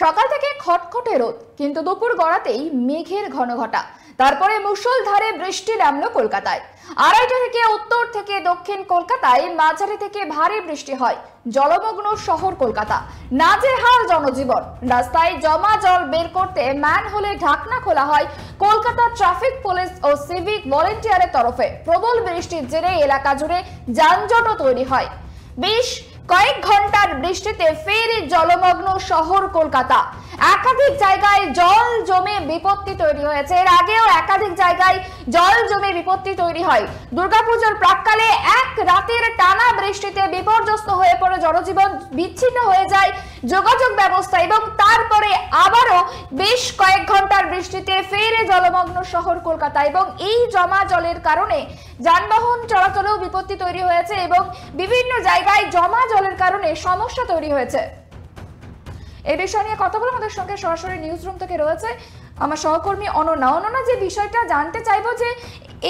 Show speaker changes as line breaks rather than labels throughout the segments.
সকাল থেকে খটখটে রোদ, কিন্তু দুপুর গড়াতেই মেঘের ঘনঘটা। তারপরে মুষলধারে বৃষ্টি নামলো কলকাতায়। আড়াইটা থেকে উত্তর থেকে দক্ষিণ কলকাতায় মাঝারি থেকে ভারী বৃষ্টি হয়। জলমগ্ন শহর কলকাতা, নাজেহাল জনজীবন। রাস্তায় জমা জল বের করতে ম্যানহোলে ঢাকনা খোলা হয় কলকাতা ট্রাফিক পুলিশ ও সিভিক ভলেন্টিয়ারের তরফে। প্রবল বৃষ্টির জেরে এলাকা জুড়ে যানজটও তৈরি হয়। বেশ কয়েক ঘন্টার বৃষ্টিতে ফের জলমগ্ন শহর কলকাতা। একাধিক জায়গায় জল জমে বিপত্তি তৈরি হয়েছে। এর আগেও একাধিক জায়গায় জল জমে বিপত্তি তৈরি হয়। দুর্গাপুজোর প্রাক্কালে এক রাতের টানা বৃষ্টিতে বিপর্যস্ত হয়ে পড়ে জনজীবন, বিচ্ছিন্ন হয়ে যায় যোগাযোগ ব্যবস্থা এবং তারপরে আবারও বেশ কয়েক ঘন্টার বৃষ্টিতে ফের জলমগ্ন শহর কলকাতা এবং এই জমা জলের কারণে যানবাহন চলাচলেও বিপত্তি তৈরি হয়েছে এবং বিভিন্ন জায়গায় জমা জলের কারণে সমস্যা তৈরি হয়েছে। এই বিষয় নিয়ে কথা বলে আমাদের সঙ্গে সরাসরি নিউজ রুম থেকে রয়েছে আমার সহকর্মী অনন্যা। যে বিষয়টা জানতে চাইবো যে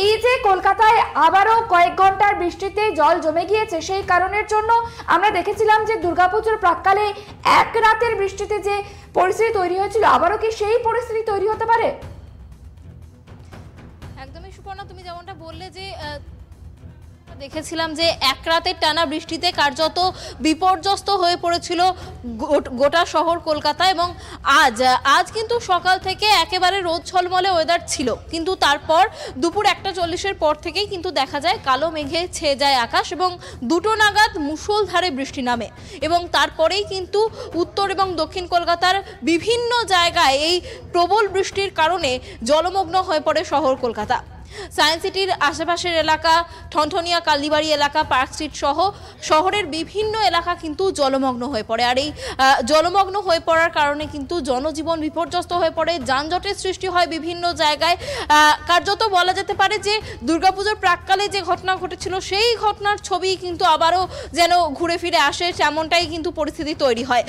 এই যে কলকাতায় আবারও কয়েক ঘন্টার বৃষ্টিতে জল জমে গিয়েছে, সেই কারণের জন্য আমরা দেখেছিলাম যে দুর্গাপুজোর প্রাক্কালে এক রাতের বৃষ্টিতে যে পরিস্থিতি তৈরি হয়েছিল, আবারও কি সেই পরিস্থিতি তৈরি হতে পারে?
একদমই সুপর্ণা, তুমি যেমনটা বললে যে দেখেছিলাম যে এক রাতের টানা বৃষ্টিতে কার্যত বিপর্যস্ত হয়ে পড়েছিল গোটা শহর কলকাতা এবং আজ কিন্তু সকাল থেকে একেবারে রোদ ঝলমলে ওয়েদার ছিল, কিন্তু তারপর দুপুর 1:40-এর পর থেকেই কিন্তু দেখা যায় কালো মেঘে ছেয়ে যায় আকাশ এবং 2টো নাগাদ মুষলধারে বৃষ্টি নামে এবং তারপরেই কিন্তু উত্তর এবং দক্ষিণ কলকাতার বিভিন্ন জায়গায় এই প্রবল বৃষ্টির কারণে জলমগ্ন হয়ে পড়ে শহর কলকাতা। সায়েন্স সিটির আশেপাশের এলাকা, ঠনঠনিয়া কালীবাড়ি এলাকা, পার্ক স্ট্রিট সহ শহরের বিভিন্ন এলাকা কিন্তু জলমগ্ন হয়ে পড়ে। আর এই জলমগ্ন হয়ে পড়ার কারণে কিন্তু জনজীবন বিপর্যস্ত হয়ে পড়ে, যানজটের সৃষ্টি হয় বিভিন্ন জায়গায়। কার্যত বলা যেতে পারে যে দুর্গাপুজোর প্রাক্কালে যে ঘটনা ঘটেছিল সেই ঘটনার ছবি কিন্তু আবারও যেন ঘুরে ফিরে আসে, তেমনটাই কিন্তু পরিস্থিতি তৈরি হয়।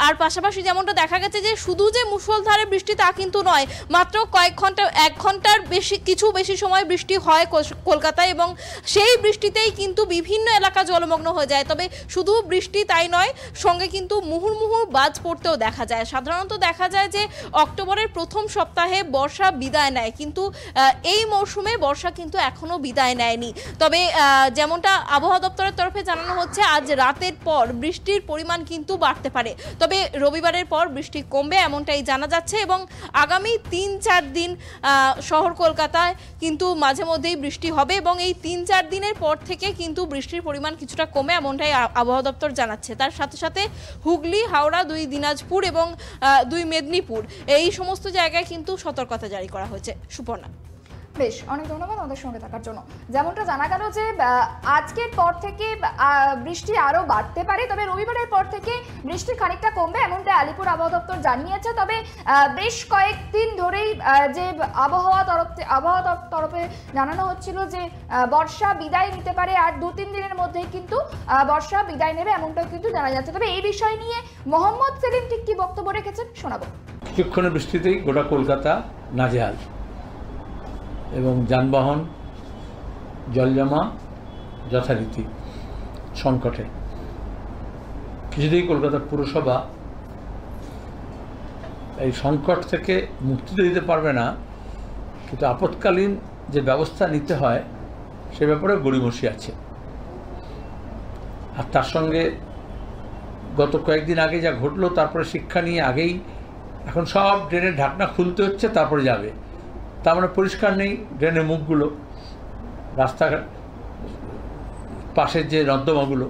আর পাশাপাশি যেমনটা দেখা গেছে যে শুধু যে মুষলধারে বৃষ্টি তা কিন্তু নয়, মাত্র কয়েক ঘন্টা, 1 ঘন্টার বেশি সময় বৃষ্টি হয় কলকাতায় এবং সেই বৃষ্টিতেই কিন্তু বিভিন্ন এলাকা জলমগ্ন হয়ে যায়। তবে শুধু বৃষ্টি তাই নয়, সঙ্গে কিন্তু মুহুর্মুহু বাজ পড়তেও দেখা যায়। সাধারণত দেখা যায় যে অক্টোবরের প্রথম সপ্তাহে বর্ষা বিদায় নেয়, কিন্তু এই মৌসুমে বর্ষা কিন্তু এখনো বিদায় নেয়নি। তবে যেমনটা আবহাওয়া দপ্তরের তরফে জানানো হচ্ছে, আজ রাতের পর বৃষ্টির পরিমাণ কিন্তু বাড়তে পারে, তবে রবিবারের পর বৃষ্টি কমবে এমনটাই জানা যাচ্ছে এবং আগামী 3-4 দিন শহর কলকাতায় কিন্তু মাঝে মধ্যেই বৃষ্টি হবে এবং এই 3-4 দিনের পর থেকে কিন্তু বৃষ্টির পরিমাণ কিছুটা কমে এমনটাই আবহাওয়া দপ্তর জানাচ্ছে। তার সাথে সাথে হুগলি, হাওড়া, 2 দিনাজপুর এবং 2 মেদিনীপুর এই সমস্ত জায়গায় কিন্তু সতর্কতা জারি করা হয়েছে। সুপর্ণা,
বেশ, অনেক ধন্যবাদ আমাদের সঙ্গে থাকার জন্য। যেমনটা জানা গেল যে আজকের পর থেকে বৃষ্টি আরো বাড়তে পারে, তবে রবিবারের পর থেকে বৃষ্টি খানিকটা কমবে এমনটা আলিপুর আবহাওয়া দপ্তর জানিয়েছে। তবে বেশ কয়েকদিন ধরেই যে আবহাওয়া তরফে জানানো হচ্ছিল যে বর্ষা বিদায় নিতে পারে, আর 2-3 দিনের মধ্যেই কিন্তু বর্ষা বিদায় নেবে এমনটাও কিন্তু জানা যাচ্ছে। তবে এই বিষয় নিয়ে মোহাম্মদ সেলিম ঠিক কি বক্তব্য রেখেছেন শোনাবো।
কিছুক্ষণের বৃষ্টিতেই গোটা কলকাতা নাজেহাল এবং যানবাহন জলজমা যথারীতি সংকটে। কিছুতেই কলকাতা পুরসভা এই সংকট থেকে মুক্তি দিতে পারবে না, কিন্তু আপৎকালীন যে ব্যবস্থা নিতে হয় সে ব্যাপারে গড়িমসি আছে। আর তার সঙ্গে গত কয়েকদিন আগে যা ঘটলো, তারপরে শিক্ষা নিয়ে আগেই এখন সব ড্রেনের ঢাকনা খুলতে হচ্ছে, তারপরে যাবে। তার মানে পরিষ্কার নেই ড্রেনের মুখগুলো, রাস্তার পাশের যে নর্দমাগুলো